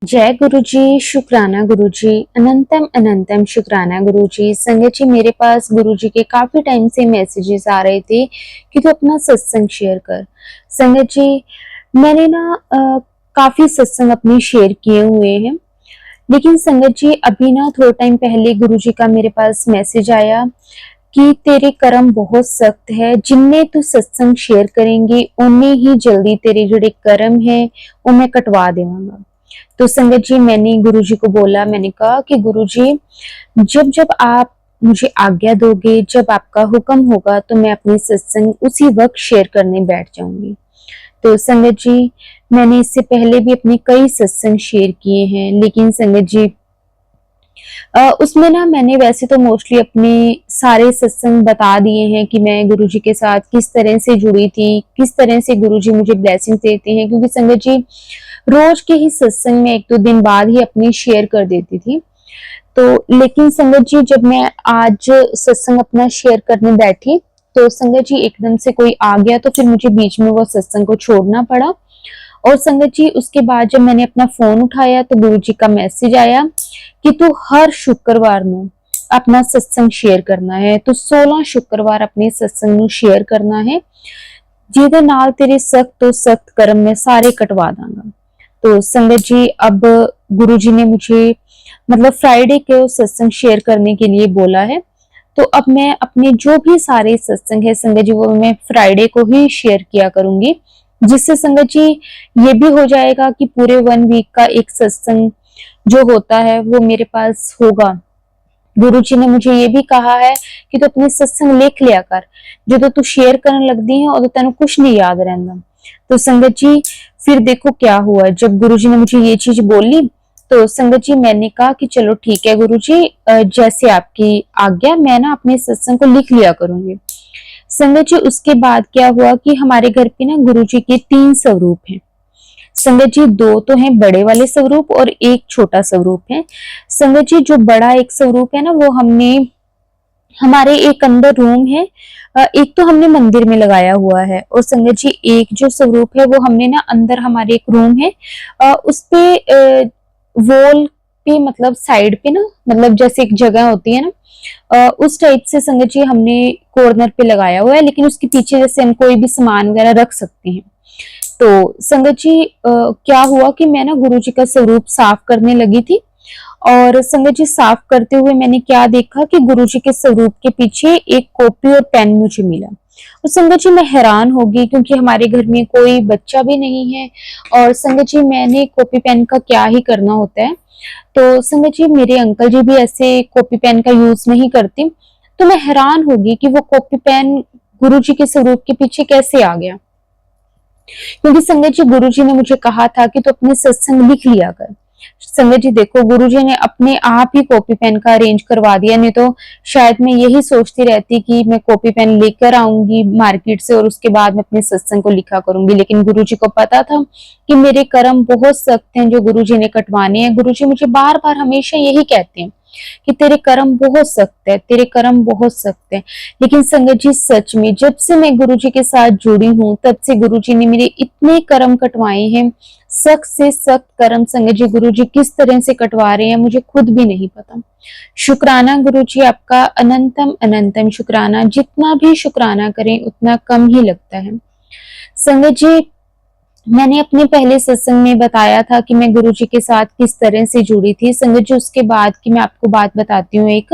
जय गुरु जी, शुक्राना गुरु जी, अनंतम अनंतम शुक्राना गुरु जी। संगत जी, मेरे पास गुरु जी के काफी टाइम से मैसेजेस आ रहे थे कि तू अपना सत्संग शेयर कर। संगत जी, मैंने ना काफी सत्संग अपने शेयर किए हुए हैं, लेकिन संगत जी अभी ना थोड़ा टाइम पहले गुरु जी का मेरे पास मैसेज आया कि तेरे कर्म बहुत सख्त है, जिनमें तू सत्संग शेयर करेंगे उनमें ही जल्दी तेरे जोड़े कर्म है वो मैं कटवा देवांगा। तो संगत जी, मैंने गुरुजी को बोला, मैंने कहा कि गुरुजी, जब जब आप मुझे आज्ञा दोगे, जब आपका हुक्म होगा तो मैं अपनी सत्संग उसी वक्त शेयर करने बैठ जाऊंगी। तो संगत जी, मैंने इससे पहले भी अपने कई सत्संग शेयर किए हैं, लेकिन संगत जी उसमें ना मैंने वैसे तो मोस्टली अपने सारे सत्संग बता दिए हैं कि मैं गुरुजी के साथ किस तरह से जुड़ी थी, किस तरह से गुरुजी मुझे ब्लेसिंग देते हैं, क्योंकि संगत जी रोज के ही सत्संग में एक दो दिन बाद ही अपनी शेयर कर देती थी। तो लेकिन संगत जी, जब मैं आज सत्संग अपना शेयर करने बैठी तो संगत जी एकदम से कोई आ गया, तो फिर मुझे बीच में वो सत्संग को छोड़ना पड़ा। और संगत जी, उसके बाद जब मैंने अपना फोन उठाया तो गुरु जी का मैसेज आया कि तू हर शुक्रवार ਨੂੰ अपना सत्संग शेयर करना है। तो 16 शुक्रवार अपने सत्संग ਨੂੰ शेयर करना है, ਜਿਹਦੇ ਨਾਲ तेरे सख्त तो सख्त कर्म मैं सारे कटवा दांगा। तो संगत जी, अब गुरु जी ने मुझे मतलब फ्राइडे को सत्संग शेयर करने के लिए बोला है। तो अब मैं अपने जो भी सारे सत्संग है संगत जी, वो मैं फ्राइडे को ही शेयर किया करूंगी, जिससे संगत जी ये भी हो जाएगा कि पूरे 1 वीक का एक सत्संग जो होता है वो मेरे पास होगा। गुरु जी ने मुझे ये भी कहा है कि तू अपने सत्संग लिख लिया कर, जो तू शेयर करने लगती है और तेन कुछ नहीं याद रहता। तो संगत जी, फिर देखो क्या हुआ, जब गुरु जी ने मुझे ये चीज बोली तो संगत जी मैंने कहा कि चलो ठीक है गुरु जी, जैसे आपकी आज्ञा, मैं ना अपने सत्संग को लिख लिया करूंगी। संगत जी, उसके बाद क्या हुआ कि हमारे घर पे ना गुरु जी के 3 स्वरूप हैं। संगत जी, 2 तो हैं बड़े वाले स्वरूप और एक छोटा स्वरूप है। संगत जी, जो बड़ा एक स्वरूप है ना, वो हमने हमारे एक अंदर रूम है, एक तो हमने मंदिर में लगाया हुआ है, और संगत जी एक जो स्वरूप है वो हमने ना अंदर हमारे एक रूम है, उस पे वॉल पे मतलब साइड पे ना, मतलब जैसे एक जगह होती है ना, उस टाइप से संगत जी हमने कॉर्नर पे लगाया हुआ है, लेकिन उसके पीछे जैसे हम कोई भी सामान वगैरह रख सकते हैं। तो संगत जी क्या हुआ कि मैं ना गुरु जी का स्वरूप साफ करने लगी थी, और संगत जी साफ करते हुए मैंने क्या देखा कि गुरु जी के स्वरूप के पीछे एक कॉपी और पेन मुझे मिला। और संगत जी मैं हैरान हो गई, क्योंकि हमारे घर में कोई बच्चा भी नहीं है, और संगत जी मैंने कॉपी पेन का क्या ही करना होता है। तो संगत जी मेरे अंकल जी भी ऐसे कॉपी पेन का यूज नहीं करते। तो मैं हैरान हो गई कि वो कॉपी पेन गुरु जी के स्वरूप के पीछे कैसे आ गया, क्योंकि संगत जी गुरु जी ने मुझे कहा था कि तू अपने सत्संग लिख लिया कर। संगत जी देखो, गुरु जी ने अपने आप ही कॉपी पेन का अरेंज करवा दिया, नहीं तो शायद मैं यही सोचती रहती कि मैं कॉपी पेन लेकर आऊंगी मार्केट से और उसके बाद मैं अपने सत्संग को लिखा करूंगी। लेकिन गुरु जी को पता था कि मेरे कर्म बहुत सख्त हैं जो गुरु जी ने कटवाने हैं। गुरु जी मुझे बार बार हमेशा यही कहते हैं कि तेरे कर्म बहुत सख्त है, तेरे कर्म बहुत सख्त है। लेकिन संगत जी सच में जब से मैं गुरु जी के साथ जुड़ी हूँ तब से गुरु जी ने मेरे इतने कर्म कटवाए हैं, सख्त से सख्त कर्म। संगत जी गुरु जी किस तरह से कटवा रहे हैं मुझे खुद भी नहीं पता। शुक्राना गुरु जी, आपका अनंतम अनंतम शुक्राना। जितना भी शुक्राना करें उतना कम ही लगता है। संगत जी, मैंने अपने पहले सत्संग में बताया था कि मैं गुरु जी के साथ किस तरह से जुड़ी थी। संगत जी उसके बाद की मैं आपको बात बताती हूँ एक,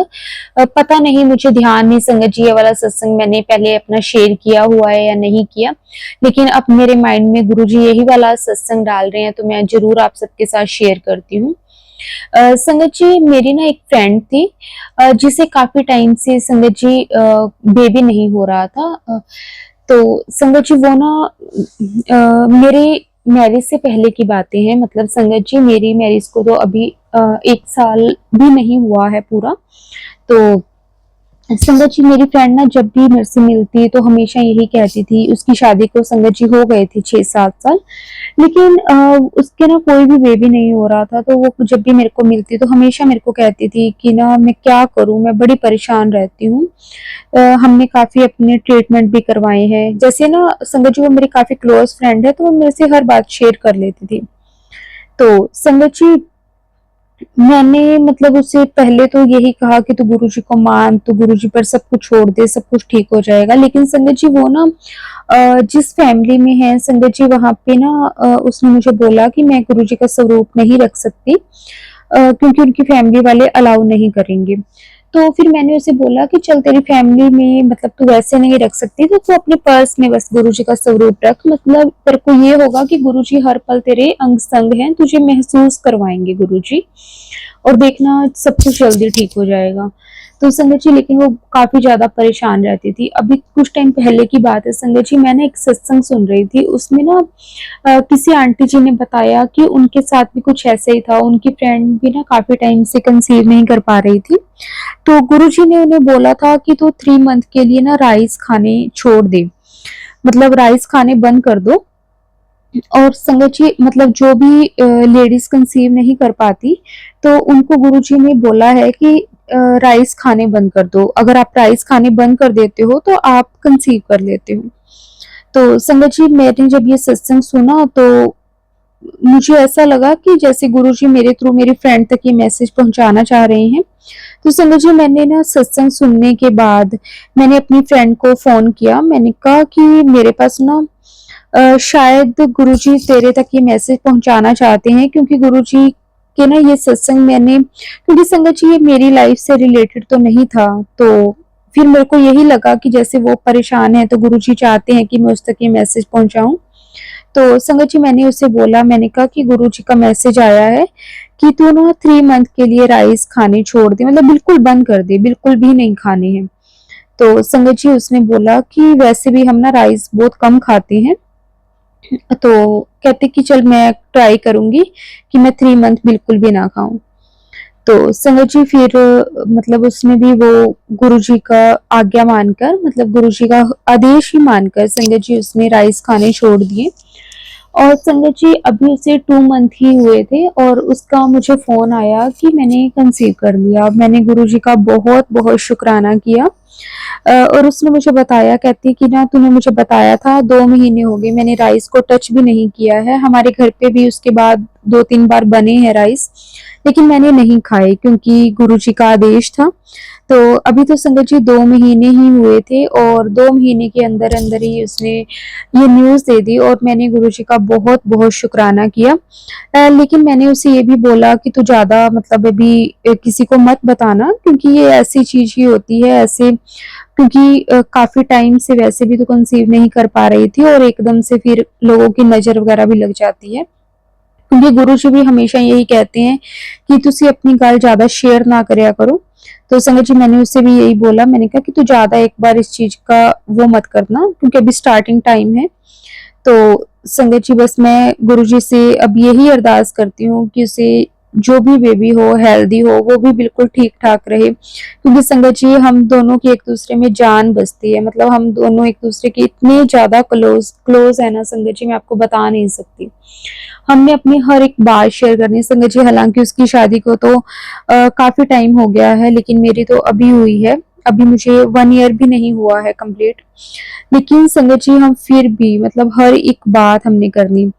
पता नहीं मुझे ध्यान नहीं संगत जी ये वाला सत्संग मैंने पहले अपना शेयर किया हुआ है या नहीं किया, लेकिन अब मेरे माइंड में गुरु जी यही वाला सत्संग डाल रहे हैं तो मैं जरूर आप सबके साथ शेयर करती हूँ। संगत जी मेरी ना एक फ्रेंड थी, जिसे काफी टाइम से संगत जी बेबी नहीं हो रहा था। तो संगत जी वो ना मेरे मैरिज से पहले की बातें हैं, मतलब संगत जी मेरी मैरिज को तो अभी 1 साल भी नहीं हुआ है पूरा। तो संगत जी मेरी फ्रेंड ना जब भी मेरे से मिलती तो हमेशा यही कहती थी, उसकी शादी को संगत जी हो गए थे 6-7 साल, लेकिन उसके ना कोई भी बेबी नहीं हो रहा था। तो वो जब भी मेरे को मिलती तो हमेशा मेरे को कहती थी कि ना मैं क्या करूं, मैं बड़ी परेशान रहती हूँ। हमने काफी अपने ट्रीटमेंट भी करवाए हैं। जैसे ना संगत जी वो मेरी काफी क्लोज फ्रेंड है तो वो मेरे से हर बात शेयर कर लेती थी। तो संगत जी, मैंने मतलब उससे पहले तो यही कहा कि तू गुरुजी को मान, तू गुरुजी पर सब कुछ छोड़ दे, सब कुछ ठीक हो जाएगा। लेकिन संगत जी वो ना जिस फैमिली में है संगत जी, वहाँ पे ना उसने मुझे बोला कि मैं गुरुजी का स्वरूप नहीं रख सकती, क्योंकि उनकी फैमिली वाले अलाउ नहीं करेंगे। तो फिर मैंने उसे बोला कि चल, तेरी फैमिली में मतलब तू वैसे नहीं रख सकती, तो तू अपने पर्स में बस गुरुजी का स्वरूप रख, मतलब तेरे को ये होगा कि गुरुजी हर पल तेरे अंग संग हैं, तुझे महसूस करवाएंगे गुरुजी, और देखना सब कुछ जल्दी ठीक हो जाएगा। तो संगत जी, लेकिन वो काफी ज्यादा परेशान रहती थी। अभी कुछ टाइम पहले की बात है संगत जी, मैंने एक सत्संग सुन रही थी, उसमें ना किसी आंटी जी ने बताया कि उनके साथ भी कुछ ऐसे ही था। उनकी फ्रेंड भी ना काफी टाइम से कंसीव नहीं कर पा रही थी, तो गुरुजी ने उन्हें बोला था कि तो 3 मंथ के लिए ना राइस खाने छोड़ दे, मतलब राइस खाने बंद कर दो। और संगत जी, मतलब जो भी लेडीज कंसीव नहीं कर पाती, तो उनको गुरुजी ने बोला है कि राइस खाने बंद कर दो। अगर आप राइस खाने बंद कर देते हो तो आप कंसीव कर लेते हो। तो संगत जी, मैंने जब ये सत्संग सुना तो मुझे ऐसा लगा कि जैसे गुरुजी मेरे थ्रू मेरी फ्रेंड तक ये मैसेज पहुंचाना चाह रहे हैं। तो संगत जी, मैंने ना सत्संग सुनने के बाद मैंने अपनी फ्रेंड को फोन किया। मैंने कहा कि मेरे पास ना शायद गुरुजी तेरे तक ये मैसेज पहुंचाना चाहते हैं, क्योंकि गुरुजी के ना ये सत्संग मैंने, क्योंकि संगत जी ये मेरी लाइफ से रिलेटेड तो नहीं था, तो फिर मेरे को यही लगा कि जैसे वो परेशान है तो गुरुजी चाहते हैं कि मैं उस तक ये मैसेज पहुंचाऊं। तो संगत जी, मैंने उसे बोला, मैंने कहा कि गुरुजी का मैसेज आया है कि तू ना 3 मंथ के लिए राइस खाने छोड़ दे, मतलब बिल्कुल बंद कर दे, बिल्कुल भी नहीं खाने हैं। तो संगत जी, उसने बोला कि वैसे भी हम ना राइस बहुत कम खाते हैं, तो कहते कि चल मैं ट्राई करूंगी कि मैं 3 मंथ बिल्कुल भी ना खाऊं। तो संगत जी, फिर मतलब उसने भी वो गुरुजी का आज्ञा मानकर, मतलब गुरुजी का आदेश ही मानकर संगत जी उसने राइस खाने छोड़ दिए। और संगत जी, अभी उसे 2 मंथ ही हुए थे और उसका मुझे फोन आया कि मैंने कंसीव कर लिया। मैंने गुरुजी का बहुत बहुत शुक्राना किया। और उसने मुझे बताया, कहती कि ना तूने मुझे बताया था, 2 महीने हो गए मैंने राइस को टच भी नहीं किया है। हमारे घर पे भी उसके बाद 2-3 बार बने हैं राइस, लेकिन मैंने नहीं खाए क्योंकि गुरुजी का आदेश था। तो अभी तो संगत जी 2 महीने ही हुए थे और 2 महीने के अंदर अंदर ही उसने ये न्यूज़ दे दी, और मैंने गुरुजी का बहुत बहुत शुक्राना किया। लेकिन मैंने उसे ये भी बोला कि तू ज़्यादा मतलब अभी किसी को मत बताना, क्योंकि ये ऐसी चीज़ ही होती है ऐसे, क्योंकि काफ़ी टाइम से वैसे भी तो कंसीव नहीं कर पा रही थी और एकदम से फिर लोगों की नज़र वगैरह भी लग जाती है। क्योंकि गुरुजी भी हमेशा यही कहते हैं कि तुसी अपनी गल ज़्यादा शेयर ना करया करो। तो संगत जी, मैंने उससे भी यही बोला, मैंने कहा कि तू ज़्यादा एक बार इस चीज़ का वो मत करना, क्योंकि अभी स्टार्टिंग टाइम है। तो संगत जी, बस मैं गुरुजी से अब यही अरदास करती हूँ कि उसे जो भी बेबी हो हेल्दी हो, वो भी बिल्कुल ठीक ठाक रहे, क्योंकि संगत जी हम दोनों की एक दूसरे में जान बसती है, मतलब हम दोनों एक दूसरे के इतने ज्यादा क्लोज क्लोज है ना संगत जी, मैं आपको बता नहीं सकती। हमने अपनी हर एक बात शेयर करनी संगत जी। हालांकि उसकी शादी को तो काफी टाइम हो गया है, लेकिन मेरी तो अभी हुई है। अभी मुझे 1 ईयर भी नहीं हुआ है कंप्लीट। लेकिन संगत जी, हम फिर भी मतलब हर एक बात हमने करनी।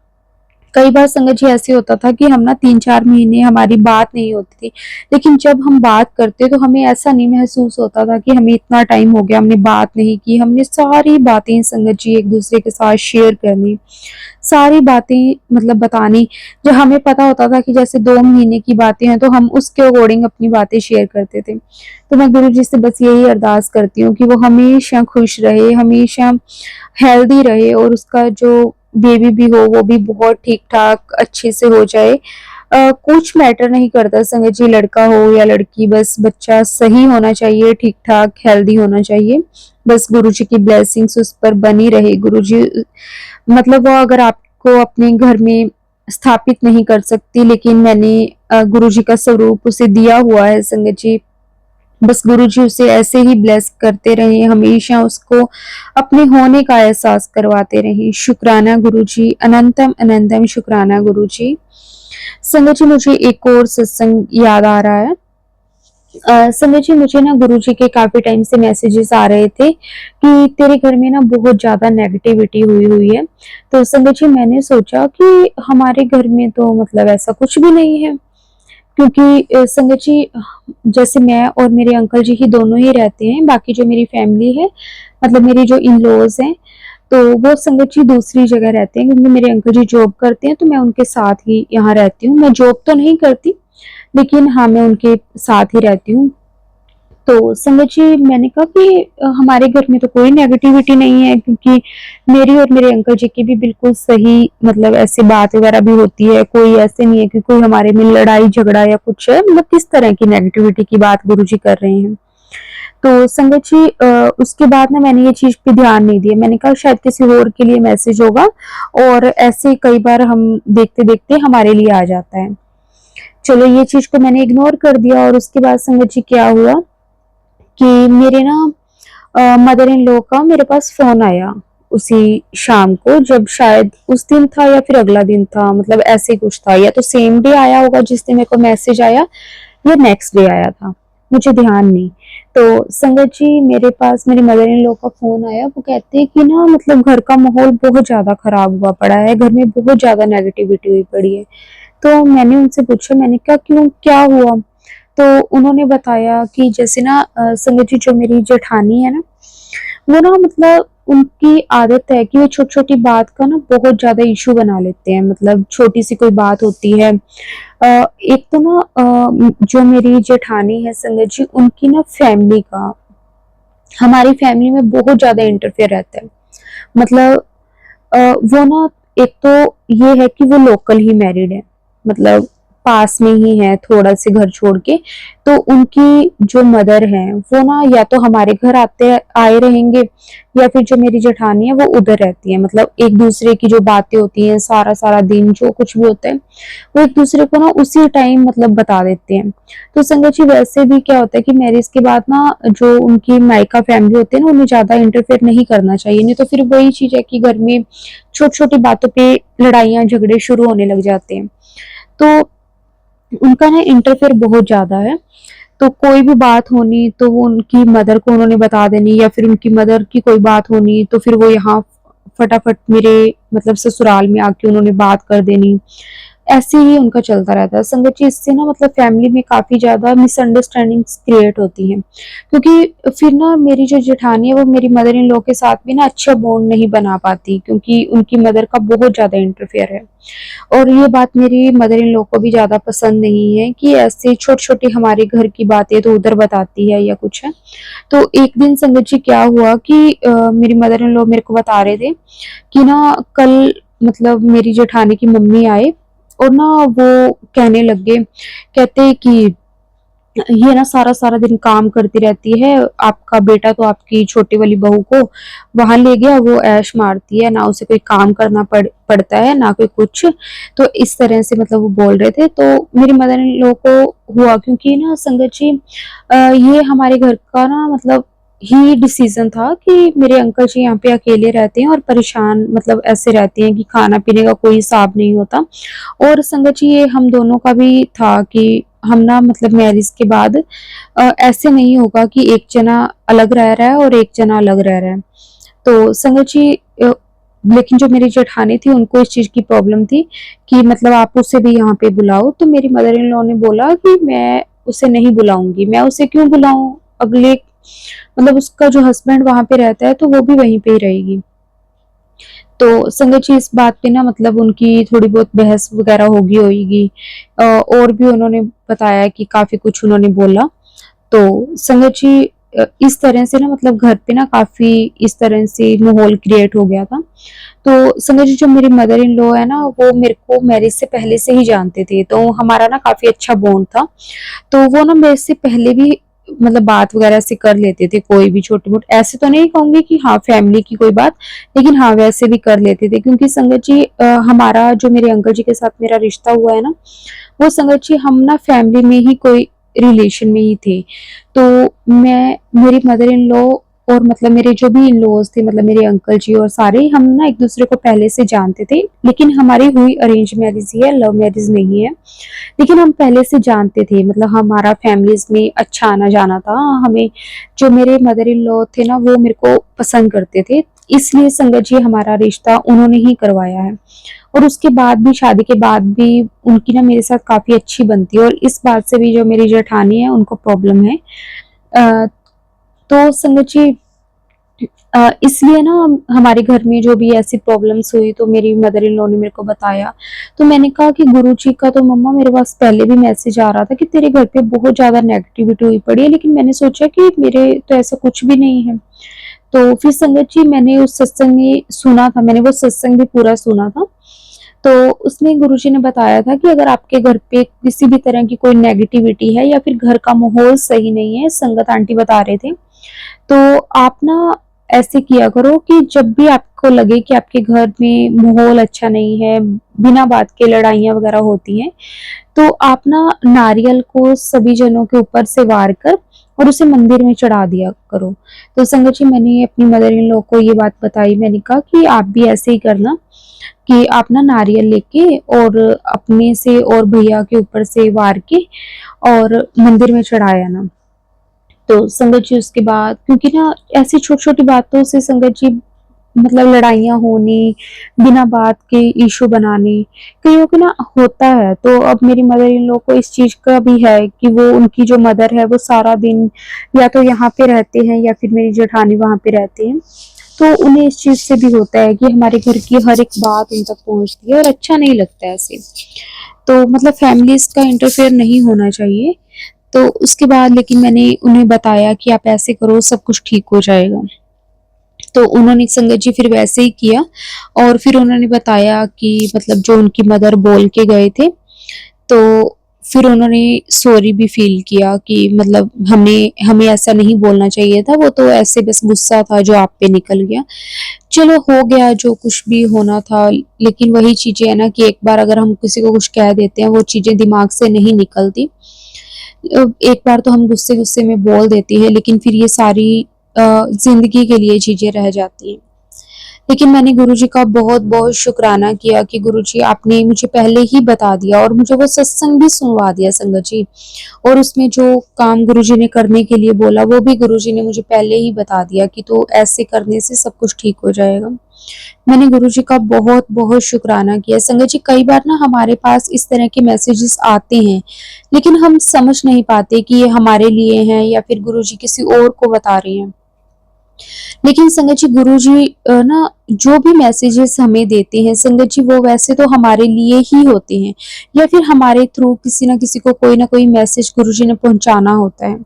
कई बार संगत जी ऐसे होता था कि हम ना 3-4 महीने हमारी बात नहीं होती थी, लेकिन जब हम बात करते तो हमें ऐसा नहीं महसूस होता था कि हमें इतना टाइम हो गया हमने बात नहीं की। हमने सारी बातें संगत जी एक दूसरे के साथ शेयर करनी, सारी बातें मतलब बतानी। जो हमें पता होता था कि जैसे 2 महीने की बातें हैं, तो हम उसके अकॉर्डिंग अपनी बातें शेयर करते थे। तो मैं गुरु जी से बस यही अरदास करती हूँ कि वो हमेशा खुश रहे, हमेशा हेल्दी रहे, और उसका जो बेबी भी हो वो भी बहुत ठीक ठाक अच्छे से हो जाए। कुछ मैटर नहीं करता संगत जी, लड़का हो या लड़की, बस बच्चा सही होना चाहिए, ठीक ठाक हेल्दी होना चाहिए। बस गुरु जी की ब्लेसिंग्स उस पर बनी रहे। गुरु जी मतलब वो अगर आपको अपने घर में स्थापित नहीं कर सकती, लेकिन मैंने गुरु जी का स्वरूप उसे दिया हुआ है संगत जी। बस गुरुजी उसे ऐसे ही ब्लेस करते रहे, हमेशा उसको अपने होने का एहसास करवाते रहे। शुक्राना गुरुजी, अनंतम अनंतम शुक्राना गुरुजी। संगत जी, मुझे एक और सत्संग याद आ रहा है। संजय जी, मुझे ना गुरुजी के काफ़ी टाइम से मैसेजेस आ रहे थे कि तेरे घर में ना बहुत ज़्यादा नेगेटिविटी हुई हुई है। तो संजय जी, मैंने सोचा कि हमारे घर में तो मतलब ऐसा कुछ भी नहीं है, क्योंकि संजय जी, जैसे मैं और मेरे अंकल जी ही दोनों ही रहते हैं, बाकी जो मेरी फैमिली है, मतलब मेरी जो इन-लॉज़ हैं, तो वो संगत जी दूसरी जगह रहते हैं, क्योंकि मेरे अंकल जी जॉब करते हैं, तो मैं उनके साथ ही यहाँ रहती हूँ। मैं जॉब तो नहीं करती, लेकिन हाँ, मैं उनके साथ ही रहती हूँ। तो संगत जी, मैंने कहा कि हमारे घर में तो कोई नेगेटिविटी नहीं है, क्योंकि मेरी और मेरे अंकल जी की भी बिल्कुल सही मतलब ऐसे बात वगैरह भी होती है। कोई ऐसे नहीं है कि कोई हमारे में लड़ाई झगड़ा या कुछ है, मतलब किस तरह की नेगेटिविटी की बात गुरुजी कर रहे हैं। तो संगत जी, उसके बाद ना मैंने ये चीज़ पे ध्यान नहीं दिया। मैंने कहा शायद किसी और के लिए मैसेज होगा, और ऐसे कई बार हम देखते-देखते हमारे लिए आ जाता है। चलो, ये चीज़ को मैंने इग्नोर कर दिया, और उसके बाद संगत जी क्या हुआ कि मेरे ना मदर इन लॉ का मेरे पास फ़ोन आया उसी शाम को, जब शायद उस दिन था या फिर अगला दिन था, मतलब ऐसे ही कुछ था, या तो सेम डे आया होगा जिस दिन मेरे को मैसेज आया, या नेक्स्ट डे आया था, मुझे ध्यान नहीं। तो संगत जी, मेरे पास मेरी मदर इन लॉ का फ़ोन आया। वो कहते हैं कि ना मतलब घर का माहौल बहुत ज़्यादा ख़राब हुआ पड़ा है, घर में बहुत ज़्यादा नेगेटिविटी हुई पड़ी है। तो मैंने उनसे पूछा, मैंने कहा क्यों, क्या हुआ? तो उन्होंने बताया कि जैसे ना संगत जी, जो मेरी जेठानी है ना, वो ना मतलब उनकी आदत है कि वो छोटी-छोटी बात का ना बहुत ज़्यादा इश्यू बना लेते हैं। मतलब छोटी-सी कोई बात होती है, एक तो ना जो मेरी जेठानी है संगत जी, उनकी ना फैमिली का हमारी फैमिली में बहुत ज़्यादा इंटरफेयर रहता है। मतलब वो ना, एक तो ये है कि वो लोकल ही मैरिड है, मतलब पास में ही है थोड़ा से घर छोड़ के। तो उनकी जो मदर हैं, वो ना या तो हमारे घर आए रहेंगे, या फिर जो मेरी जेठानी है वो उधर रहती है। मतलब एक-दूसरे की जो बातें होती हैं, सारा-सारा दिन जो कुछ भी होता है, वो एक-दूसरे को ना उसी टाइम मतलब बता देते हैं। तो संगत जी, वैसे भी क्या होता है कि मैरिज के बाद ना जो उनकी मायका फैमिली होती है ना, उन्हें ज़्यादा इंटरफेयर नहीं करना चाहिए, नहीं तो फिर वही चीज़ है कि घर में छोटी-छोटी बातों पे लड़ाइयाँ झगड़े शुरू होने लग जाते हैं। तो उनका ना इंटरफेयर बहुत ज़्यादा है। तो कोई भी बात होनी तो वो उनकी मदर को उन्होंने बता देनी, या फिर उनकी मदर की कोई बात होनी तो फिर वो यहाँ फटाफट मेरे मतलब ससुराल में आके उन्होंने बात कर देनी। ऐसे ही उनका चलता रहता है। संगत जी, इससे ना मतलब फैमिली में काफ़ी ज़्यादा मिसअंडरस्टैंडिंग्स क्रिएट होती हैं। क्योंकि फिर ना मेरी जो जेठानी है वो मेरी मदर इन लॉ के साथ भी ना अच्छा बॉन्ड नहीं बना पाती, क्योंकि उनकी मदर का बहुत ज़्यादा इंटरफेयर है। और ये बात मेरी मदर इन लॉ को भी ज़्यादा पसंद नहीं है कि ऐसे छोटी-छोटी हमारे घर की बातें तो उधर बताती है या कुछ है। तो एक दिन संगत जी क्या हुआ कि मेरी मदर इन लॉ मेरे को बता रहे थे कि ना कल मतलब मेरी जेठानी की मम्मी आए, और ना वो कहने लग गए, कहते कि ये ना सारा-सारा दिन काम करती रहती है, आपका बेटा तो आपकी छोटी वाली बहू को वहाँ ले गया, वो ऐश मारती है, ना उसे कोई काम करना पड़ता है, ना कोई कुछ। तो इस तरह से मतलब वो बोल रहे थे। तो मेरी मदर इन लॉ को हुआ, क्योंकि ना संगत जी, ये हमारे घर का ना मतलब ही डिसीज़न था कि मेरे अंकल जी यहाँ पे अकेले रहते हैं और परेशान मतलब ऐसे रहते हैं कि खाना-पीने का कोई हिसाब नहीं होता। और संगत जी, ये हम दोनों का भी था कि हम ना मतलब मैरिज के बाद ऐसे नहीं होगा कि एक जना अलग रह रहा है और एक जना अलग रह रहा है। तो संगत जी, लेकिन जो मेरी जेठानी थी उनको इस चीज़ की प्रॉब्लम थी कि मतलब आप उसे भी यहाँ पे बुलाओ। तो मेरी मदर इन लॉ ने बोला कि मैं उसे नहीं बुलाऊँगी। मैं उसे क्यों बुलाऊँ? अगले मतलब उसका जो हस्बैंड वहाँ पे रहता है तो वो भी वहीं पे ही रहेगी। तो संगत जी, इस बात पे ना मतलब उनकी थोड़ी बहुत बहस वगैरह होगी होगी। और भी उन्होंने बताया कि काफ़ी कुछ उन्होंने बोला। तो संगत जी, इस तरह से ना मतलब घर पे ना काफ़ी इस तरह से माहौल क्रिएट हो गया था। तो संगत जी, जो मेरी मदर इन लॉ है ना, वो मेरे को मैरिज से पहले से ही जानते थे, तो हमारा ना काफ़ी अच्छा बॉन्ड था। तो वो ना मेरे से पहले भी मतलब बात वगैरह ऐसे कर लेते थे, कोई भी छोटी-मोटी, ऐसे तो नहीं कहूँगी कि हाँ, फैमिली की कोई बात, लेकिन हाँ, वैसे भी कर लेते थे, क्योंकि संगत जी, हमारा जो मेरे अंकल जी के साथ मेरा रिश्ता हुआ है ना, वो संगत जी हम ना फैमिली में ही कोई रिलेशन में ही थे। तो मैं मेरी मदर इन लॉ और मतलब मेरे जो भी इन-लॉज़ थे, मतलब मेरे अंकल जी और सारे, हम ना एक-दूसरे को पहले से जानते थे। लेकिन हमारी हुई अरेंज मैरिज ही है, लव मैरिज नहीं है। लेकिन हम पहले से जानते थे, मतलब हमारा फैमिलीज़ में अच्छा आना-जाना था। हमें जो मेरे मदर इन लॉ थे ना, वो मेरे को पसंद करते थे। इसलिए संगत जी हमारा रिश्ता उन्होंने ही करवाया है। और उसके बाद भी, शादी के बाद भी उनकी ना मेरे साथ काफ़ी अच्छी बनती है, और इस बात से भी जो मेरी जेठानी है उनको प्रॉब्लम है। अ, तो संगत जी इसलिए ना हमारे घर में जो भी ऐसी प्रॉब्लम्स हुई, तो मेरी मदर इन लॉ ने मेरे को बताया। तो मैंने कहा कि गुरुजी का तो मम्मा मेरे पास पहले भी मैसेज आ रहा था कि तेरे घर पे बहुत ज़्यादा नेगेटिविटी हुई पड़ी है, लेकिन मैंने सोचा कि मेरे तो ऐसा कुछ भी नहीं है। तो फिर संगत जी मैंने उस सत्संग में सुना था, मैंने वो सत्संग भी पूरा सुना था। तो उसमें गुरुजी ने बताया था कि अगर आपके घर पे किसी भी तरह की कोई नेगेटिविटी है या फिर घर का माहौल सही नहीं है, संगत आंटी बता रहे थे, तो आप ना ऐसे किया करो कि जब भी आपको लगे कि आपके घर में माहौल अच्छा नहीं है, बिना बात के लड़ाइयाँ वगैरह होती हैं, तो आप ना नारियल को सभी जनों के ऊपर से वार कर और उसे मंदिर में चढ़ा दिया करो। तो संगत जी मैंने अपनी मदर इन लॉ को ये बात बताई, मैंने कहा कि आप भी ऐसे ही करना कि आप ना नारियल लेके और अपने से और भैया के ऊपर से वार के और मंदिर में चढ़ाया ना। तो संगत जी उसके बाद, क्योंकि ना ऐसी छोटी-छोटी बातों से संगत जी मतलब लड़ाइयाँ होनी, बिना बात के इश्यू बनाने, कईयों को ना होता है। तो अब मेरी मदर इन लॉ को इस चीज़ का भी है कि वो, उनकी जो मदर है वो सारा दिन या तो यहाँ पे रहते हैं या फिर मेरी जेठानी वहाँ पे रहते हैं। तो उन्हें इस चीज़ से भी होता है कि हमारे घर की हर एक बात उन तक पहुँचती है, और अच्छा नहीं लगता है ऐसे। तो मतलब फैमिलीज़ का इंटरफेयर नहीं होना चाहिए। तो उसके बाद लेकिन मैंने उन्हें बताया कि आप ऐसे करो, सब कुछ ठीक हो जाएगा। तो उन्होंने संगत जी फिर वैसे ही किया, और फिर उन्होंने बताया कि मतलब जो उनकी मदर बोल के गए थे, तो फिर उन्होंने सॉरी भी फ़ील किया कि मतलब हमें हमें ऐसा नहीं बोलना चाहिए था, वो तो ऐसे बस गुस्सा था जो आप पे निकल गया। चलो हो गया जो कुछ भी होना था, लेकिन वही चीज़ें है ना कि एक बार अगर हम किसी को कुछ कह देते हैं, वो चीज़ें दिमाग से नहीं निकलती। एक बार तो हम गुस्से-गुस्से में बोल देते हैं, लेकिन फिर ये सारी ज़िंदगी के लिए चीज़ें रह जाती हैं। लेकिन मैंने गुरुजी का बहुत-बहुत शुक्राना किया कि गुरुजी आपने मुझे पहले ही बता दिया, और मुझे वो सत्संग भी सुनवा दिया संगत जी। और उसमें जो काम गुरुजी ने करने के लिए बोला, वो भी गुरुजी ने मुझे पहले ही बता दिया कि तो ऐसे करने से सब कुछ ठीक हो जाएगा। मैंने गुरुजी का बहुत-बहुत शुक्राना किया। संगत जी कई बार ना हमारे पास इस तरह के मैसेजेस आते हैं, लेकिन हम समझ नहीं पाते कि ये हमारे लिए हैं या फिर गुरुजी किसी और को बता रहे हैं। लेकिन संगत जी गुरुजी ना जो भी मैसेजेस हमें देते हैं संगत जी, वो वैसे तो हमारे लिए ही होते हैं, या फिर हमारे थ्रू किसी न किसी को कोई न कोई मैसेज गुरुजी ने पहुँचाना होता है।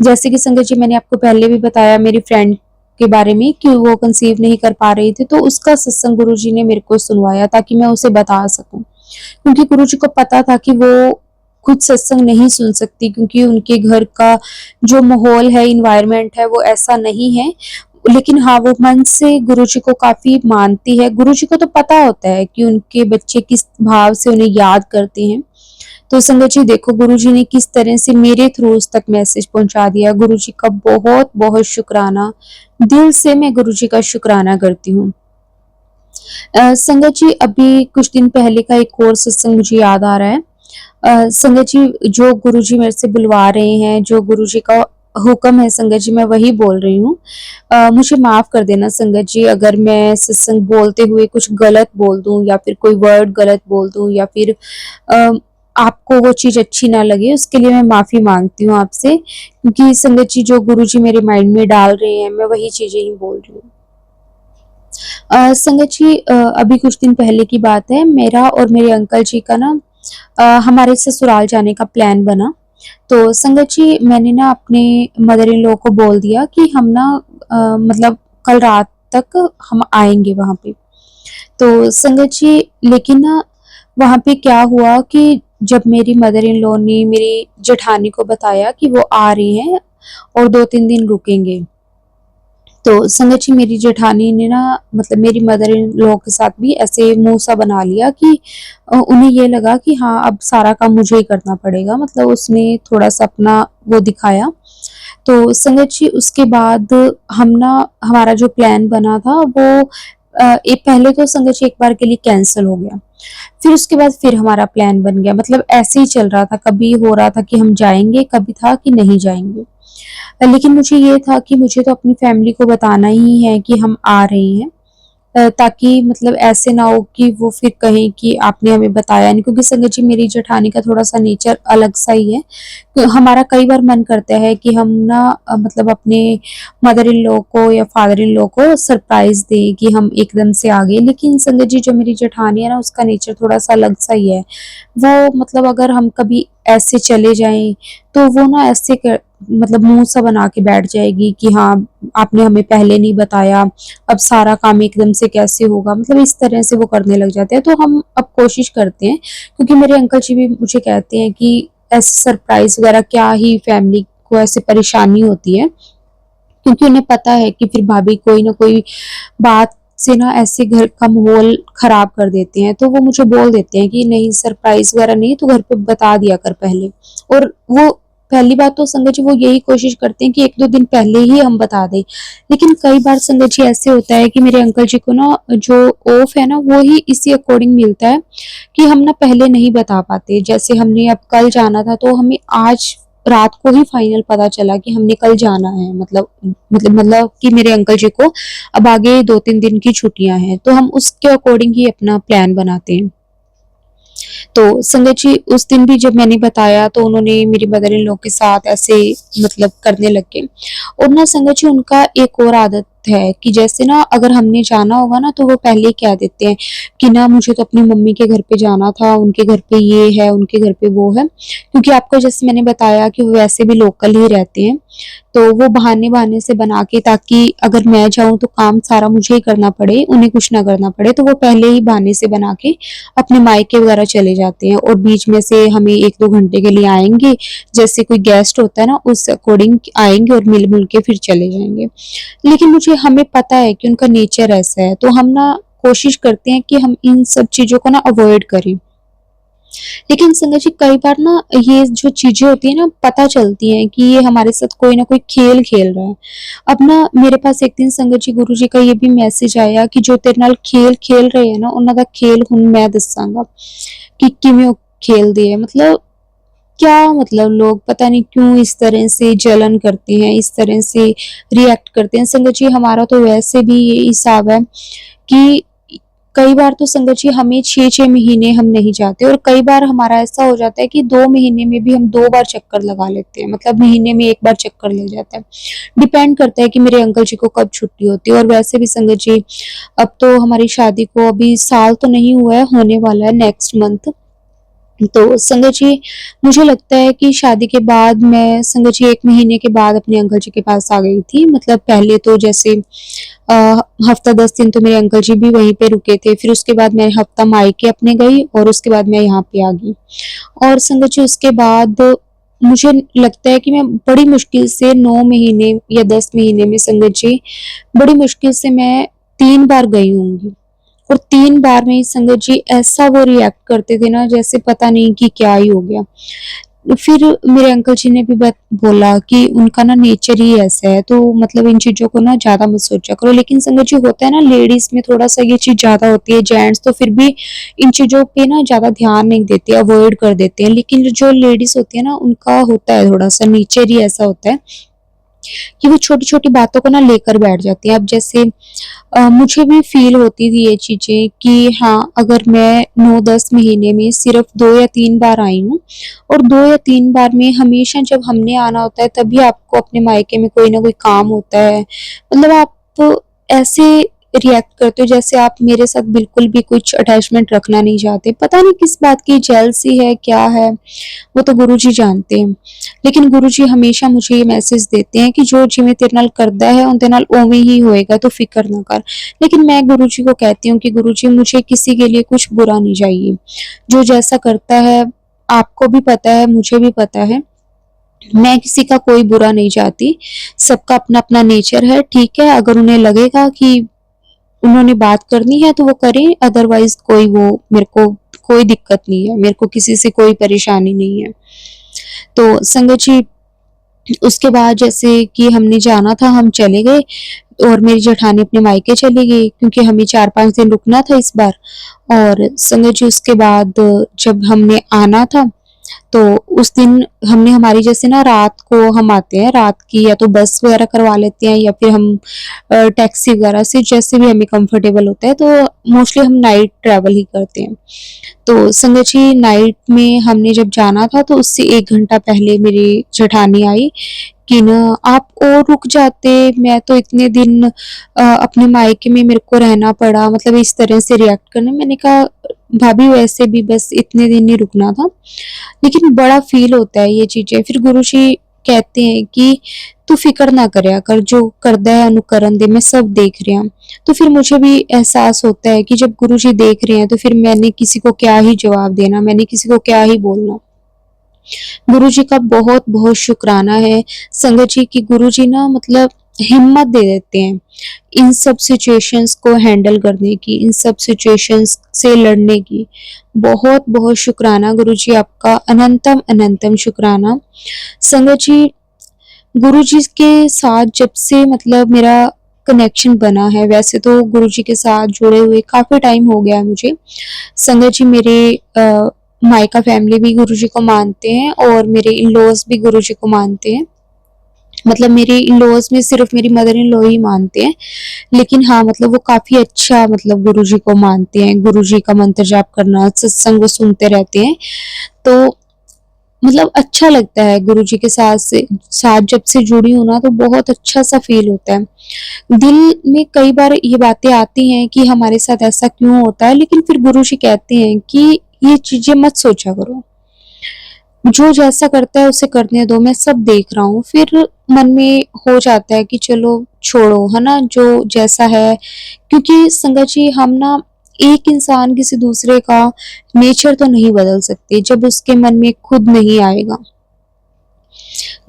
जैसे कि संगत जी मैंने आपको पहले भी बताया मेरी फ्रेंड के बारे में कि वो कंसीव नहीं कर पा रही थी, तो उसका सत्संग गुरुजी ने मेरे को सुनवाया ताकि मैं उसे बता सकूँ। क्योंकि गुरुजी को पता था कि वो खुद सत्संग नहीं सुन सकती, क्योंकि उनके घर का जो माहौल है, एनवायरनमेंट है, वो ऐसा नहीं है। लेकिन हाँ, वो मन से गुरुजी को काफ़ी मानती है। गुरुजी को तो पता होता है कि उनके बच्चे किस भाव से उन्हें याद करते हैं। तो संगत जी देखो गुरुजी ने किस तरह से मेरे थ्रू उस तक मैसेज पहुँचा दिया। गुरुजी का बहुत-बहुत शुक्राना। दिल से मैं गुरुजी का शुक्राना करती हूँ। संगत जी अभी कुछ दिन पहले का एक और सत्संग मुझे याद आ रहा है। संगत जी जो गुरुजी मेरे से बुलवा रहे हैं, जो गुरुजी का हुक्म है संगत जी, मैं वही बोल रही हूँ। मुझे माफ़ कर देना संगत जी अगर मैं सत्संग बोलते हुए कुछ गलत बोल दूँ या फिर कोई वर्ड गलत बोल दूँ, या फिर अ, आपको वो चीज़ अच्छी ना लगे, उसके लिए मैं माफ़ी माँगती हूँ आपसे। क्योंकि संगत जी जो गुरुजी मेरे माइंड में डाल रहे हैं, मैं वही चीज़ें ही बोल रही हूँ। संगत जी अभी कुछ दिन पहले की बात है, मेरा और मेरे अंकल जी का ना हमारे ससुराल जाने का प्लान बना। तो संगत जी मैंने ना अपने मदर इन लॉ को बोल दिया कि हम ना मतलब कल रात तक हम आएँगे वहाँ पे। तो संगत जी लेकिन ना वहाँ पे क्या हुआ कि जब मेरी मदर इन लॉ ने मेरी जेठानी को बताया कि वो आ रही हैं और 2-3 दिन रुकेंगे। तो संगत जी मेरी जेठानी ने ना मतलब मेरी मदर इन लॉ के साथ भी ऐसे मुँह सा बना लिया कि उन्हें ये लगा कि हाँ, अब सारा काम मुझे ही करना पड़ेगा, मतलब उसने थोड़ा-सा अपना वो दिखाया। तो संगत जी उसके बाद हम ना हमारा जो प्लान बना था वो एक पहले तो संगत जी एक बार के लिए कैंसिल हो गया। फिर उसके बाद फिर हमारा प्लान बन गया, मतलब ऐसे ही चल रहा था, कभी हो रहा था कि हम जाएँगे, कभी था कि नहीं जाएँगे। लेकिन मुझे ये था कि मुझे तो अपनी फैमिली को बताना ही है कि हम आ रहे हैं। ताकि मतलब ऐसे ना हो कि वो फिर कहें कि आपने हमें बताया नहीं, क्योंकि संगत जी मेरी जेठानी का थोड़ा-सा नेचर अलग-सा ही है। तो हमारा कई बार मन करता है कि हम ना मतलब अपने मदर इन लॉ को या फादर इन लॉ को सरप्राइज़ दें कि हम एकदम से आ गए। लेकिन संगत जी जो मेरी जेठानी है ना, उसका नेचर थोड़ा-सा अलग-सा ही है। वो मतलब अगर हम कभी ऐसे चले जाएँ, तो वो ना ऐसे मतलब मुँह सा बना के बैठ जाएगी कि हाँ, आपने हमें पहले नहीं बताया, अब सारा काम एकदम से कैसे होगा? मतलब इस तरह से वो करने लग जाते हैं। तो हम अब कोशिश करते हैं, क्योंकि मेरे अंकल जी भी मुझे कहते हैं कि ऐसे सरप्राइज़ वगैरह क्या ही फैमिली को ऐसे परेशानी होती है, क्योंकि उन्हें पता है कि फिर भाभी कोई न कोई बात से ना ऐसे घर का माहौल खराब कर देते हैं। तो वो मुझे बोल देते हैं कि नहीं, सरप्राइज़ वगैरह नहीं, तू घर पे बता दिया कर पहले। और वो पहली बात तो संगत जी वो यही कोशिश करते हैं कि 1-2 दिन पहले ही हम बता दें। लेकिन कई बार संगत जी ऐसे होता है कि मेरे अंकल जी को ना जो ऑफ है ना, वो ही इसी अकॉर्डिंग मिलता है कि हम ना पहले नहीं बता पाते। जैसे हमने अब कल जाना था, तो हमें आज रात को ही फाइनल पता चला कि हमने कल जाना है। मतलब कि मेरे अंकल जी को अब आगे 2-3 दिन की छुट्टियाँ हैं, तो हम उसके अकॉर्डिंग ही अपना प्लान बनाते हैं। तो संगत जी उस दिन भी जब मैंने बताया, तो उन्होंने मेरी मदर इन लॉ के साथ ऐसे मतलब करने लग गए। और ना संगत जी उनका एक और आदत है कि जैसे ना अगर हमने जाना होगा ना, तो वो पहले ही कह देते हैं कि ना मुझे तो अपनी मम्मी के घर पे जाना था, उनके घर पे ये है, उनके घर पे वो है। क्योंकि आपको जैसे मैंने बताया कि वो वैसे भी लोकल ही रहते हैं, तो वो बहाने-बहाने से बना के, ताकि अगर मैं जाऊँ तो काम सारा मुझे ही करना पड़े, उन्हें कुछ ना करना पड़े, तो वो पहले ही बहाने से बना के अपने मायके वगैरह चले जाते हैं और बीच में से हमें 1-2 घंटे के लिए आएँगे। जैसे कोई गेस्ट होता है ना, उस अकॉर्डिंग आएँगे और मिल-मुल के फिर चले जाएँगे। लेकिन मुझे हमें पता है कि उनका नेचर ऐसा है, तो हम ना कोशिश करते हैं कि हम इन सब चीज़ों को ना अवॉइड करें। लेकिन संगत जी कई बार ना ये जो चीज़ें होती हैं ना, पता चलती हैं कि ये हमारे साथ कोई ना कोई खेल खेल रहा है। अब ना मेरे पास एक दिन संगत जी गुरु जी का ये भी मैसेज आया कि जो तेरे नाल खेल खेल रहे हैं ना, उन्हां दा खेल हुण मैं दसांगा कि किवें ओ खेलदे है। मतलब क्या मतलब लोग पता नहीं क्यों इस तरह से जलन करते हैं, इस तरह से रिएक्ट करते हैं। संगत जी हमारा तो वैसे भी ये हिसाब है कि कई बार तो संगत जी हमें 6-6 महीने हम नहीं जाते, और कई बार हमारा ऐसा हो जाता है कि 2 महीने में भी हम 2 बार चक्कर लगा लेते हैं, मतलब महीने में 1 बार चक्कर लग जाता है। डिपेंड करता है कि मेरे अंकल जी को कब छुट्टी होती है। और वैसे भी संगत जी अब तो हमारी शादी को अभी साल तो नहीं हुआ है, होने वाला है नेक्स्ट मंथ। तो संगत जी मुझे लगता है कि शादी के बाद मैं संगत जी 1 महीने के बाद अपने अंकल जी के पास आ गई थी। मतलब पहले तो जैसे अ, हफ्ता 10 दिन तो मेरे अंकल जी भी वहीं पे रुके थे। फिर उसके बाद मैं हफ्ता मायके अपने गई और उसके बाद मैं यहाँ पे आ गई। और संगत जी उसके बाद मुझे लगता है कि मैं बड़ी मुश्किल से 9 महीने या 10 महीने में संगत जी बड़ी मुश्किल से मैं 3 बार गई होंगी। और 3 बार में ही संगत जी ऐसा वो रिएक्ट करते थे ना, जैसे पता नहीं कि क्या ही हो गया। फिर मेरे अंकल जी ने भी बोला कि उनका ना नेचर ही ऐसा है, तो मतलब इन चीज़ों को ना ज़्यादा मत सोचा करो। लेकिन संगत जी होता है ना, लेडीज़ में थोड़ा-सा ये चीज़ ज़्यादा होती है, जेंट्स तो फिर भी इन चीज़ों पे ना ज़्यादा ध्यान नहीं देते, अवॉइड कर देते हैं। लेकिन जो लेडीज़ होती है ना, उनका होता है थोड़ा-सा नेचर ही ऐसा होता है कि वो छोटी-छोटी बातों को ना लेकर बैठ जाती हैं। अब जैसे मुझे भी फ़ील होती थी ये चीज़ें कि हाँ, अगर मैं 9-10 महीने में सिर्फ़ 2 या 3 बार आई हूँ, और 2 या 3 बार में हमेशा जब हमने आना होता है, तभी आपको अपने मायके में कोई ना कोई काम होता है। मतलब आप ऐसे रिएक्ट करते हो जैसे आप मेरे साथ बिल्कुल भी कुछ अटैचमेंट रखना नहीं चाहते। पता नहीं किस बात की जेलसी है, क्या है? वो तो गुरुजी जानते हैं। लेकिन गुरुजी हमेशा मुझे ये मैसेज देते हैं कि जो जिवें तेरे नाल करदा है, उनदे नाल उवें ही होएगा, तू फ़िक्र ना कर। लेकिन मैं गुरुजी को कहती हूँ कि गुरुजी मुझे किसी के लिए कुछ बुरा नहीं चाहिए। जो जैसा करता है, आपको भी पता है, मुझे भी पता है। मैं किसी का कोई बुरा नहीं चाहती। सबका अपना-अपना नेचर है, ठीक है? अगर उन्हें लगेगा कि उन्होंने बात करनी है तो वो करें, अदरवाइज़ कोई वो मेरे को कोई दिक्कत नहीं है। मेरे को किसी से कोई परेशानी नहीं है। तो संगत जी उसके बाद जैसे कि हमने जाना था, हम चले गए और मेरी जेठानी अपने मायके चली गई क्योंकि हमें 4-5 दिन रुकना था इस बार। और संगत जी उसके बाद जब हमने आना था, तो उस दिन हमने हमारी जैसे ना रात को हम आते हैं, रात की या तो बस वगैरह करवा लेते हैं या फिर हम टैक्सी वगैरह से, जैसे भी हमें कंफर्टेबल होता है, तो मोस्टली हम नाइट ट्रैवल ही करते हैं। तो संगत जी नाइट में हमने जब जाना था तो उससे 1 घंटा पहले मेरी जेठानी आई कि ना आप और रुक जाते, मैं तो इतने दिन अपने मायके में मेरे को रहना पड़ा, मतलब इस तरह से रिएक्ट करना। मैंने कहा भाभी वैसे भी बस इतने दिन ही रुकना था, लेकिन बड़ा फील होता है ये चीजें। फिर गुरुजी कहते हैं कि तू फिक्र ना करया कर, जो करदा है अनुकरण दे, मैं सब देख रही हूँ। तो फिर मुझे भी एहसास होता है कि जब गुरुजी देख रहे हैं तो फिर मैंने किसी को क्या ही जवाब देना, मैंने किसी को क्या ही बोलना। गुरुजी का बहुत बहुत शुक्राना है संगत जी की गुरुजी ना मतलब हिम्मत दे देते हैं इन सब सिचुएशंस को हैंडल करने की, इन सब सिचुएशंस से लड़ने की। बहुत बहुत शुक्राना गुरुजी आपका, अनंतम अनंतम शुक्राना। संगत जी गुरुजी के साथ जब से मतलब मेरा कनेक्शन बना है, वैसे तो गुरुजी के साथ जुड़े हुए काफी टाइम हो गया है मुझे। संगत जी मेरे मायका फैमिली भी गुरुजी को मानते हैं और मेरे इन लॉज भी गुरुजी को मानते हैं। मतलब मेरे इन लॉज में सिर्फ मेरी मदर इन लॉ ही मानते हैं, लेकिन हाँ मतलब वो काफी अच्छा मतलब गुरुजी को मानते हैं। गुरुजी का मंत्र जाप करना, सत्संग वो सुनते रहते हैं। तो मतलब अच्छा लगता है गुरुजी के साथ जब से जुड़ी हूँ ना, तो बहुत अच्छा सा फील होता है। दिल में कई बार ये बातें आती हैं कि हमारे साथ ऐसा क्यों होता है, लेकिन फिर गुरुजी कहते हैं कि ये चीजें मत सोचा करो, जो जैसा करता है उसे करने दो, मैं सब देख रहा हूँ। फिर मन में हो जाता है कि चलो छोड़ो, है ना, जो जैसा है। क्योंकि संगत जी हम ना एक इंसान किसी दूसरे का नेचर तो नहीं बदल सकते जब उसके मन में खुद नहीं आएगा।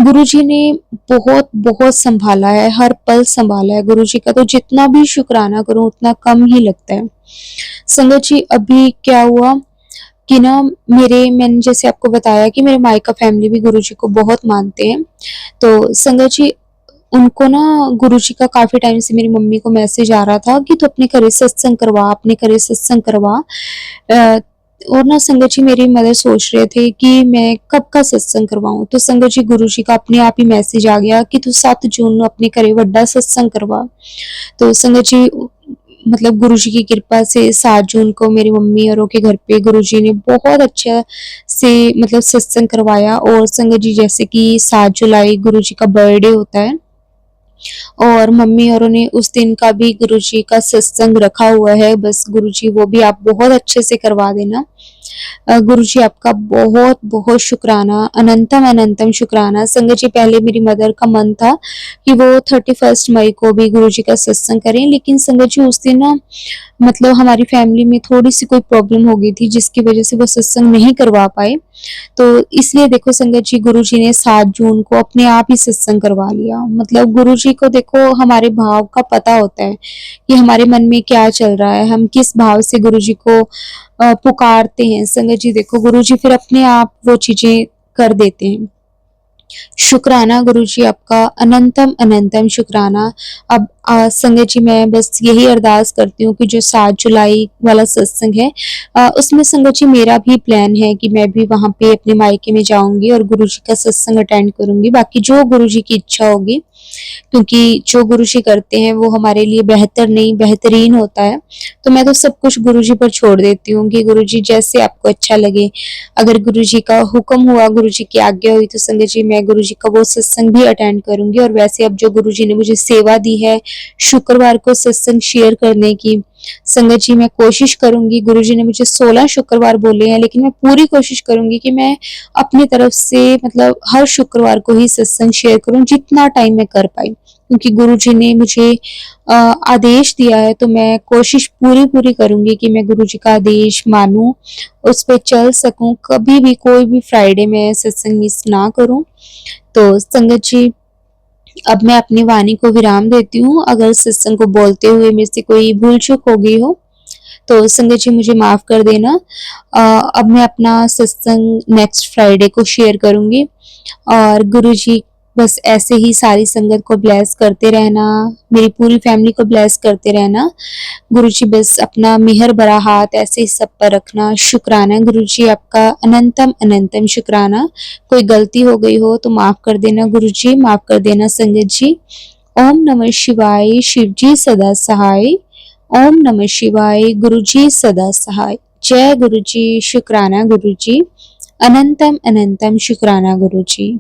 गुरुजी ने बहुत बहुत संभाला है, हर पल संभाला है। गुरुजी का तो जितना भी शुक्राना करूं उतना कम ही लगता है। संगत जी अभी क्या हुआ कि ना मैंने जैसे आपको बताया कि मेरे मायका फैमिली भी गुरुजी को बहुत मानते हैं। तो संगत जी उनको ना गुरुजी का काफी टाइम से मेरी मम्मी को मैसेज आ रहा था कि तू अपने घरे सत्संग करवा, अपने घरे सत्संग करवा। अ, और ना संगत जी मेरी मदर सोच रहे थे कि मैं कब का सत्संग करवाऊं। तो संगत जी गुरुजी का अपने आप ही मैसेज आ गया कि तू 7 जून ਨੂੰ अपने घरे वड्डा सत्संग करवा। तो संगत जी मतलब गुरुजी की कृपा से 7 जून को मेरी मम्मी औरों के घर पे गुरुजी ने बहुत अच्छा से मतलब सत्संग करवाया। और संगत जी जैसे कि 7 जुलाई गुरुजी का बर्थडे होता है और मम्मी औरों ने उस दिन का भी गुरुजी का सत्संग रखा हुआ है। बस गुरुजी वो भी आप बहुत अच्छे से करवा देना। गुरुजी आपका बहुत बहुत शुक्राना, अनंतम अनंतम शुक्राना। संगत जी पहले मेरी मदर का मन था कि वो 31 मई को भी गुरुजी का सत्संग करें, लेकिन संगत जी उस दिन ना मतलब हमारी फैमिली में थोड़ी सी कोई प्रॉब्लम हो गई थी जिसकी वजह से वो सत्संग नहीं करवा पाए। तो इसलिए देखो संगत जी गुरुजी ने 7 जून को अपने आप ही सत्संग करवा लिया। मतलब गुरुजी को देखो हमारे भाव का पता होता है कि हमारे मन में क्या चल रहा है, हम किस भाव से गुरुजी को पुकारते हैं। संगत जी देखो गुरुजी फिर अपने आप वो चीजें कर देते हैं। शुक्राना गुरुजी आपका, अनंतम अनंतम शुक्राना। अब संगत जी मैं बस यही अरदास करती हूँ कि जो 7 जुलाई वाला सत्संग है उसमें संगत जी मेरा भी प्लान है कि मैं भी वहां पे अपने मायके में जाऊंगी और गुरुजी का सत्संग अटेंड करूंगी। बाकी जो गुरुजी की इच्छा होगी, क्योंकि जो गुरुजी करते हैं वो हमारे लिए बेहतर नहीं बेहतरीन होता है। तो मैं तो सब कुछ गुरुजी पर छोड़ देती हूँ कि गुरुजी जैसे आपको अच्छा लगे। अगर गुरुजी का हुक्म हुआ, गुरुजी की आज्ञा हुई, तो संगत जी मैं गुरुजी का वो सत्संग भी अटेंड करूंगी। और वैसे अब जो गुरुजी ने मुझे सेवा दी है शुक्रवार को सत्संग शेयर करने की, संगत जी मैं कोशिश करूंगी। गुरुजी ने मुझे 16 शुक्रवार बोले हैं, लेकिन मैं पूरी कोशिश करूंगी कि मैं अपनी तरफ से मतलब हर शुक्रवार को ही सत्संग शेयर करूं जितना टाइम मैं कर पाई। क्योंकि गुरुजी ने मुझे आदेश दिया है, तो मैं कोशिश पूरी पूरी करूंगी कि मैं गुरुजी का आदेश मानूं, उस पे चल सकूं, कभी भी कोई भी फ्राइडे में सत्संग मिस ना करूं। तो संगत जी अब मैं अपनी वाणी को विराम देती हूँ। अगर सत्संग को बोलते हुए मेरे से कोई भूल चूक हो गई हो तो संगत जी मुझे माफ कर देना। अब मैं अपना सत्संग नेक्स्ट फ्राइडे को शेयर करूंगी। और गुरुजी बस ऐसे ही सारी संगत को ब्लेस करते रहना, मेरी पूरी फैमिली को ब्लेस करते रहना। गुरुजी बस अपना मेहर भरा हाथ ऐसे ही सब पर रखना। शुक्राना गुरुजी, आपका अनंतम अनंतम शुक्राना। कोई गलती हो गई हो तो माफ कर देना गुरुजी, माफ कर देना संगत जी। ओम नमः शिवाय, शिव जी सदा सहाय। ओम नमः शिवाय, गुरुजी सदा सहाय। जय गुरुजी, शुक्राना गुरुजी, अनंतम अनंतम शुक्राना गुरुजी।